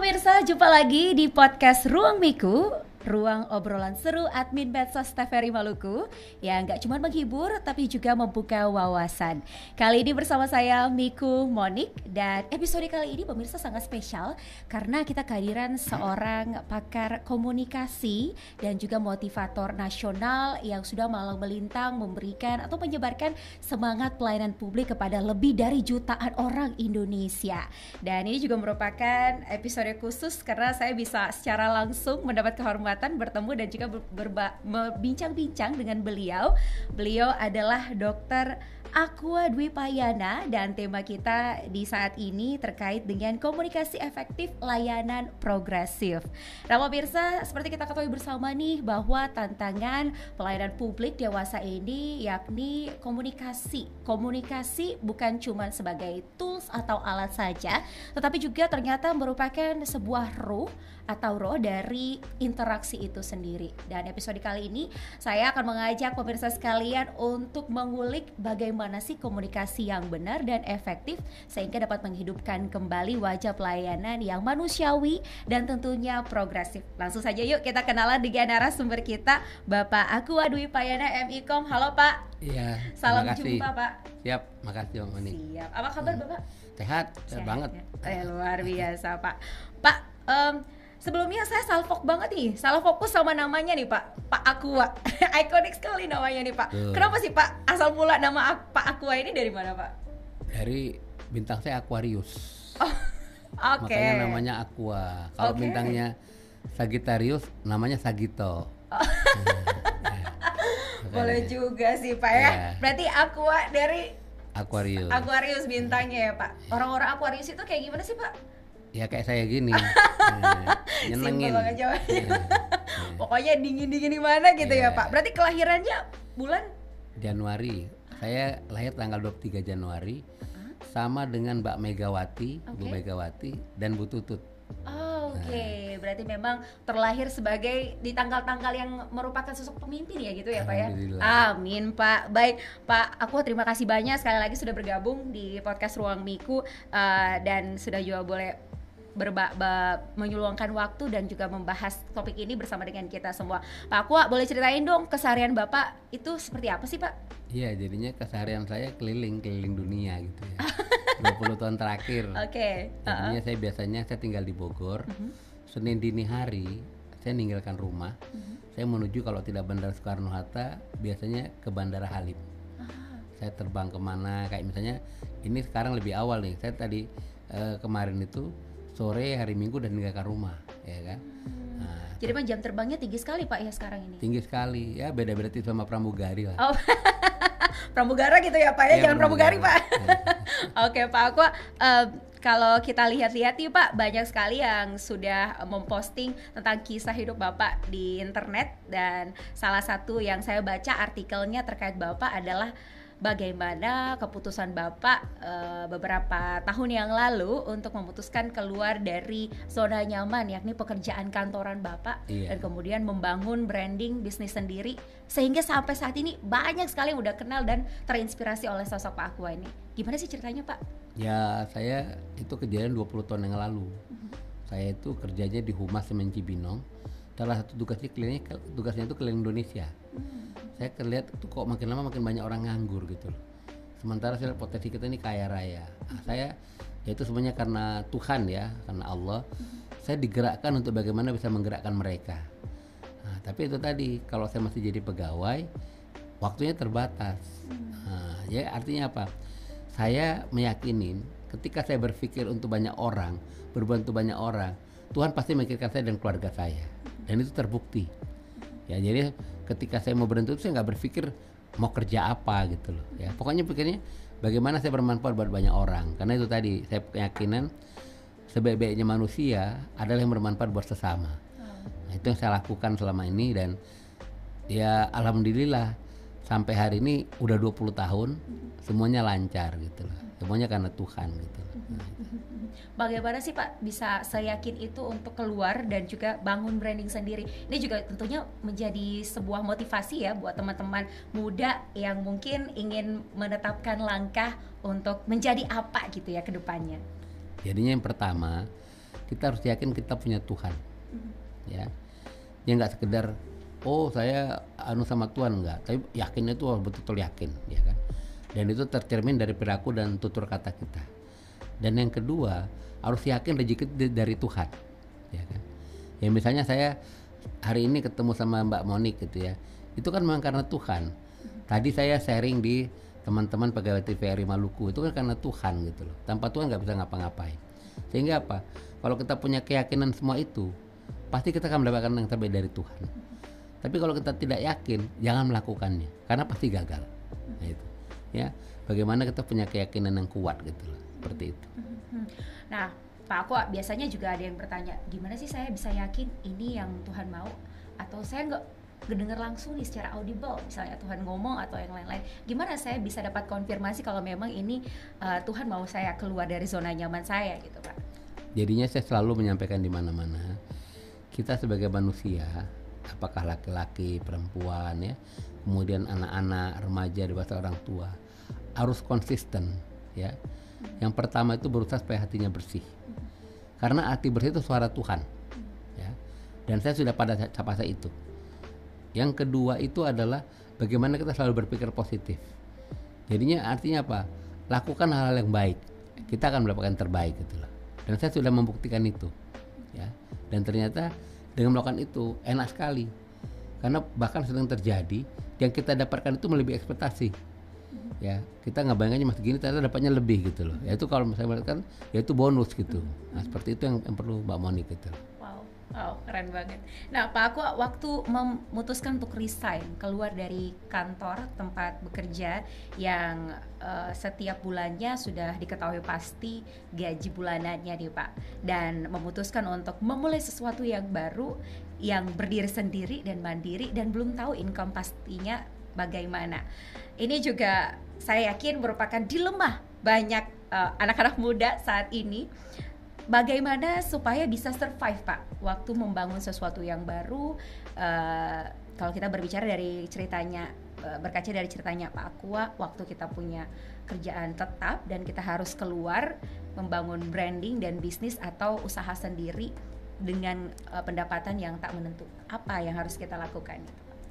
pemirsa, jumpa lagi di podcast Ruang Miku, ruang obrolan seru admin medsos TVRI Maluku yang gak cuma menghibur tapi juga membuka wawasan. Kali ini bersama saya Miku Monik, dan episode kali ini pemirsa sangat spesial karena kita kehadiran seorang pakar komunikasi dan juga motivator nasional yang sudah malang melintang memberikan atau menyebarkan semangat pelayanan publik kepada lebih dari jutaan orang Indonesia. Dan ini juga merupakan episode khusus karena saya bisa secara langsung mendapat kehormatan bertemu dan juga berbincang-bincang dengan beliau. Beliau adalah Dr. Aqua Dwi Payana, dan tema kita di saat ini terkait dengan komunikasi efektif layanan progresif. Nah pemirsa, seperti kita ketahui bersama nih bahwa tantangan pelayanan publik dewasa ini yakni komunikasi. Komunikasi bukan cuma sebagai tools atau alat saja, tetapi juga ternyata merupakan sebuah roh dari interaksi itu sendiri. Dan episode kali ini saya akan mengajak pemirsa sekalian untuk mengulik bagaimana sih komunikasi yang benar dan efektif sehingga dapat menghidupkan kembali wajah pelayanan yang manusiawi dan tentunya progresif. Langsung saja yuk kita kenalan dengan narasumber kita, Bapak Aqua Dwi Payana MIKOM. Halo Pak. Iya. Salam jumpa Pak. Siap, makasih Om Oni. Siap. Apa kabar Bapak? Sehat banget. Ya? Luar biasa Pak. Pak, sebelumnya saya salfok banget nih, salah fokus sama namanya nih Pak Aqua. Ikonik sekali namanya nih Pak. Kenapa sih Pak asal mula nama Pak Aqua ini dari mana Pak? Dari bintang saya Aquarius. Oh, oke. Makanya namanya Aqua. Kalau bintangnya Sagittarius, namanya Sagito. Boleh juga sih Pak ya. Berarti Aqua dari Aquarius bintangnya ya Pak. Orang-orang Aquarius itu kayak gimana sih Pak? Ya kayak saya gini, nyenengin. Simpel banget jawabannya. Pokoknya dingin-dingin di mana gitu ya Pak. Berarti kelahirannya bulan Januari. Saya lahir tanggal 23 Januari. Sama dengan Mbak Megawati, Bu Megawati dan Bu Tutut. Oke. Berarti memang terlahir sebagai di tanggal-tanggal yang merupakan sosok pemimpin ya gitu ya Pak ya. Amin Pak. Baik Pak, aku terima kasih banyak sekali lagi sudah bergabung di podcast Ruang Miku, dan sudah juga boleh menyuluangkan waktu dan juga membahas topik ini bersama dengan kita semua. Pak Aqua, boleh ceritain dong keseharian Bapak itu seperti apa sih Pak? Iya, jadinya keseharian saya keliling dunia gitu ya. 20 tahun terakhir. Jadinya saya tinggal di Bogor. Senin dini hari saya meninggalkan rumah. Saya menuju kalau tidak Bandara Soekarno-Hatta, biasanya ke Bandara Halim. Saya terbang kemana, kayak misalnya ini sekarang lebih awal nih. Saya tadi kemarin itu sore hari Minggu dan meninggalkan rumah, ya kan. Jadi memang jam terbangnya tinggi sekali Pak ya sekarang ini. Tinggi sekali, ya beda-beda sama pramugari lah. Pramugara gitu ya Pak ya, jangan pramugari Pak. Oke Pak Aqua, kalau kita lihat-lihat nih Pak, banyak sekali yang sudah memposting tentang kisah hidup Bapak di internet, dan salah satu yang saya baca artikelnya terkait Bapak adalah bagaimana keputusan Bapak beberapa tahun yang lalu untuk memutuskan keluar dari zona nyaman yakni pekerjaan kantoran Bapak, dan kemudian membangun branding bisnis sendiri sehingga sampai saat ini banyak sekali yang udah kenal dan terinspirasi oleh sosok Pak Aqua ini. Gimana sih ceritanya Pak? Ya, saya itu kejadian 20 tahun yang lalu. Saya itu kerjanya di Humas Semen Cibinong. Salah satu tugasnya itu keliling Indonesia. Saya lihat itu kok makin lama makin banyak orang nganggur gitu loh. Sementara saya lihat potensi kita ini kaya raya. Saya ya itu semuanya karena Tuhan ya, karena Allah. Saya digerakkan untuk bagaimana bisa menggerakkan mereka. Tapi itu tadi, kalau saya masih jadi pegawai, waktunya terbatas. Ya artinya apa? Saya meyakinin ketika saya berpikir untuk banyak orang, berbuat untuk banyak orang, Tuhan pasti memikirkan saya dan keluarga saya. Dan itu terbukti. Ya jadi ketika saya mau berhenti itu saya nggak berpikir mau kerja apa gitu loh. Ya pokoknya pikirnya bagaimana saya bermanfaat buat banyak orang. Karena itu tadi saya keyakinan sebaik-baiknya manusia adalah yang bermanfaat buat sesama. Nah, itu yang saya lakukan selama ini, dan ya alhamdulillah sampai hari ini udah 20 tahun semuanya lancar gitu loh. Semuanya karena Tuhan gitu loh. Bagaimana sih Pak bisa seyakin itu untuk keluar dan juga bangun branding sendiri? Ini juga tentunya menjadi sebuah motivasi ya buat teman-teman muda yang mungkin ingin menetapkan langkah untuk menjadi apa gitu ya ke depannya. Jadinya yang pertama, kita harus yakin kita punya Tuhan. Ya, dia nggak sekedar oh saya sama Tuhan, enggak, tapi yakinnya itu betul-betul yakin, ya kan. Dan itu tercermin dari perilaku dan tutur kata kita. Dan yang kedua, harus yakin rezeki dari Tuhan, ya kan. Ya misalnya saya hari ini ketemu sama Mbak Monik gitu ya, itu kan memang karena Tuhan. Tadi saya sharing di teman-teman pegawai TVRI Maluku, itu kan karena Tuhan gitu loh. Tanpa Tuhan nggak bisa ngapa-ngapain. Sehingga apa? Kalau kita punya keyakinan semua itu, pasti kita akan mendapatkan yang terbaik dari Tuhan. Tapi kalau kita tidak yakin, jangan melakukannya, karena pasti gagal. Nah, itu, ya. Bagaimana kita punya keyakinan yang kuat gitu loh, seperti itu. Nah, Pak Aku, biasanya juga ada yang bertanya, gimana sih saya bisa yakin ini yang Tuhan mau? Atau saya nggak dengar langsung nih secara audible, misalnya Tuhan ngomong atau yang lain-lain. Gimana saya bisa dapat konfirmasi kalau memang ini Tuhan mau saya keluar dari zona nyaman saya gitu, Pak? Jadinya saya selalu menyampaikan di mana-mana, kita sebagai manusia, apakah laki-laki, perempuan, ya, kemudian anak-anak, remaja, dewasa, orang tua, harus konsisten, ya. Yang pertama itu berusaha supaya hatinya bersih, karena hati bersih itu suara Tuhan, ya. Dan saya sudah pada fase itu. Yang kedua itu adalah bagaimana kita selalu berpikir positif. Jadinya artinya apa? Lakukan hal-hal yang baik, kita akan mendapatkan terbaik gitu loh. Dan saya sudah membuktikan itu, ya. Dan ternyata dengan melakukan itu enak sekali, karena bahkan sedang terjadi yang kita dapatkan itu melebihi ekspektasi, ya. Kita nggak bayangannya mas gini, ternyata dapatnya lebih gitu loh. Ya itu kalau misalnya kan, ya itu bonus gitu. Nah seperti itu yang perlu Mbak Monik gitu. Wow, keren banget. Nah, Pak Aku, waktu memutuskan untuk resign, keluar dari kantor tempat bekerja yang setiap bulannya sudah diketahui pasti gaji bulanannya nih Pak, dan memutuskan untuk memulai sesuatu yang baru, yang berdiri sendiri dan mandiri, dan belum tahu income pastinya bagaimana. Ini juga saya yakin merupakan dilema banyak anak-anak muda saat ini. Bagaimana supaya bisa survive Pak waktu membangun sesuatu yang baru? Kalau kita berbicara dari ceritanya, berkaca dari ceritanya Pak Aqua, waktu kita punya kerjaan tetap dan kita harus keluar membangun branding dan bisnis atau usaha sendiri dengan pendapatan yang tak menentu, apa yang harus kita lakukan?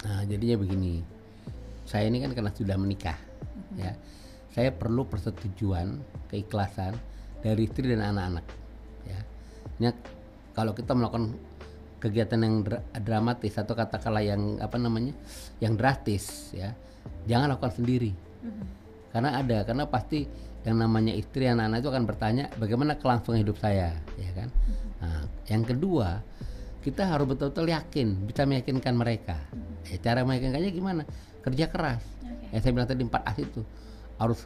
Nah jadinya begini, saya ini kan karena sudah menikah, ya, saya perlu persetujuan, keikhlasan dari istri dan anak-anak. Ya, kalau kita melakukan kegiatan yang dramatis atau katakanlah yang yang drastis, ya, jangan lakukan sendiri. Karena pasti yang namanya istri, anak-anak itu akan bertanya bagaimana kelangsungan hidup saya, ya kan. Nah, yang kedua, kita harus betul-betul yakin, bisa meyakinkan mereka. Cara meyakinkannya gimana? Kerja keras. Ya saya bilang tadi 4 As itu harus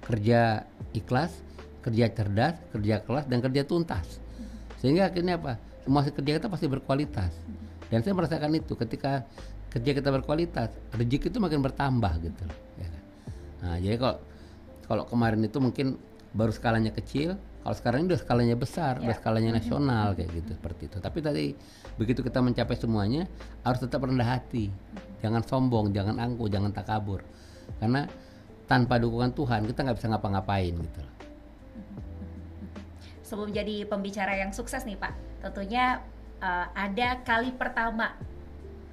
kerja ikhlas, kerja cerdas, kerja keras, dan kerja tuntas. Sehingga akhirnya apa? Semua kerja kita pasti berkualitas. Dan saya merasakan itu ketika kerja kita berkualitas, rezeki itu makin bertambah gitu, ya kan? Nah, jadi kalau kemarin itu mungkin baru skalanya kecil, kalau sekarang ini udah skalanya besar, udah skalanya nasional kayak gitu, seperti itu. Tapi tadi begitu kita mencapai semuanya, harus tetap rendah hati. Jangan sombong, jangan angkuh, jangan takabur. Karena tanpa dukungan Tuhan kita nggak bisa ngapa-ngapain gitu. Sebelum jadi pembicara yang sukses nih Pak, tentunya ada kali pertama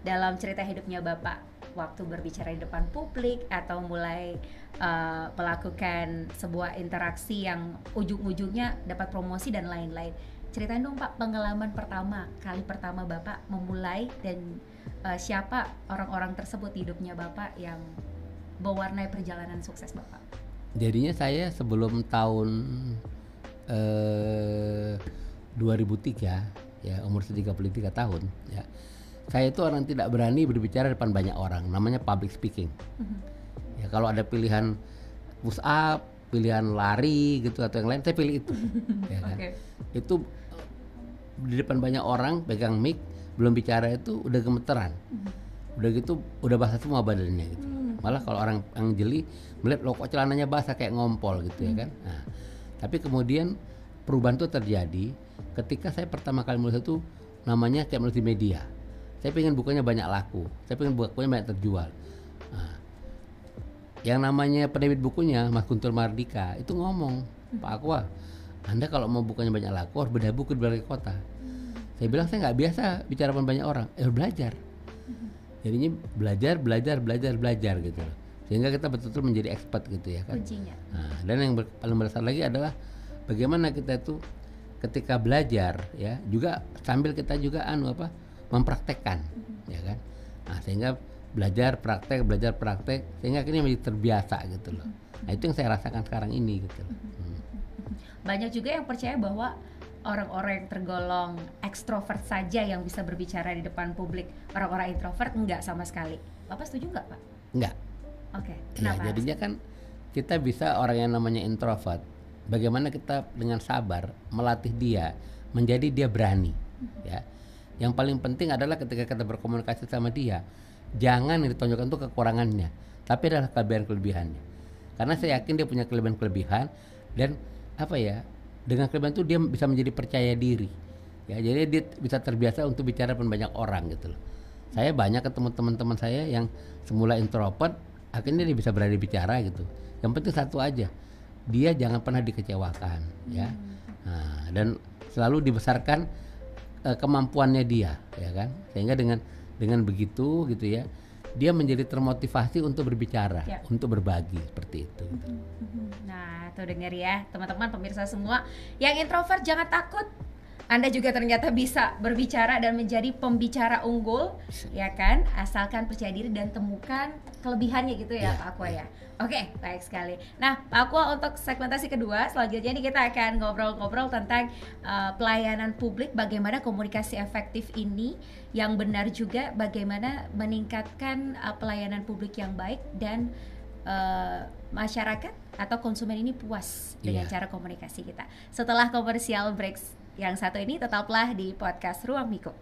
dalam cerita hidupnya Bapak waktu berbicara di depan publik atau mulai melakukan sebuah interaksi yang ujung-ujungnya dapat promosi dan lain-lain. Ceritain dong Pak, pengalaman kali pertama Bapak memulai, dan siapa orang-orang tersebut di hidupnya Bapak yang mewarnai perjalanan sukses Bapak. Jadinya saya sebelum tahun 2003, ya, umur 33 tahun, ya, saya itu orang tidak berani berbicara depan banyak orang, namanya public speaking. Ya, kalau ada pilihan push up, pilihan lari gitu atau yang lain, saya pilih itu. Ya kan? Itu di depan banyak orang pegang mic, belum bicara itu udah gemeteran. Udah gitu udah basah semua badannya gitu. Malah kalau orang yang jeli melihat loh kok celananya basah kayak ngompol gitu, ya kan. Nah, tapi kemudian perubahan itu terjadi ketika saya pertama kali menulis itu namanya kayak menulis di media. Saya pengen bukunya banyak laku, saya pengen bukunya banyak terjual. Nah, yang namanya penerbit bukunya Mas Guntur Mardika itu ngomong, Pak Aqua, Anda kalau mau bukannya banyak laku harus bedah buku di berbagai kota. Saya bilang saya nggak biasa bicara dengan banyak orang, belajar. Jadinya belajar gitu loh. Sehingga kita betul-betul menjadi expert gitu ya kan. Kuncinya. Nah, dan yang paling besar lagi adalah bagaimana kita itu ketika belajar ya juga sambil kita juga mempraktekkan ya kan. Nah, sehingga belajar praktek sehingga akhirnya menjadi terbiasa gitu loh. Nah, itu yang saya rasakan sekarang ini gitu loh. Banyak juga yang percaya bahwa orang-orang yang tergolong ekstrovert saja yang bisa berbicara di depan publik, orang-orang introvert enggak sama sekali. Bapak setuju nggak, Pak? Enggak. Oke. Ya, Kenapa? jadinya kan kita bisa orang yang namanya introvert, bagaimana kita dengan sabar melatih dia menjadi dia berani, ya. Yang paling penting adalah ketika kita berkomunikasi sama dia, jangan ditonjolkan itu kekurangannya, tapi adalah kelebihan-kelebihannya. Karena saya yakin dia punya kelebihan-kelebihan dan dengan kelebihan itu dia bisa menjadi percaya diri. Ya, jadi dia bisa terbiasa untuk bicara dengan banyak orang gitu loh. Saya banyak ketemu teman-teman saya yang semula introvert, akhirnya dia bisa berani bicara gitu. Yang penting satu aja, dia jangan pernah dikecewakan, ya. Nah, dan selalu dibesarkan kemampuannya dia, ya kan. Sehingga dengan begitu gitu ya, dia menjadi termotivasi untuk berbicara, untuk berbagi seperti itu. Nah, tuh dengar ya, teman-teman pemirsa semua, yang introvert jangan takut. Anda juga ternyata bisa berbicara dan menjadi pembicara unggul, ya kan? Asalkan percaya diri dan temukan kelebihannya gitu ya, Pak Aqua ya. Oke, baik sekali. Nah, Pak Aqua, untuk segmentasi kedua, selanjutnya ini kita akan ngobrol-ngobrol tentang pelayanan publik, bagaimana komunikasi efektif ini yang benar juga, bagaimana meningkatkan pelayanan publik yang baik dan masyarakat atau konsumen ini puas dengan cara komunikasi kita. Setelah komersial break yang satu ini, tetaplah di podcast Ruang Miko.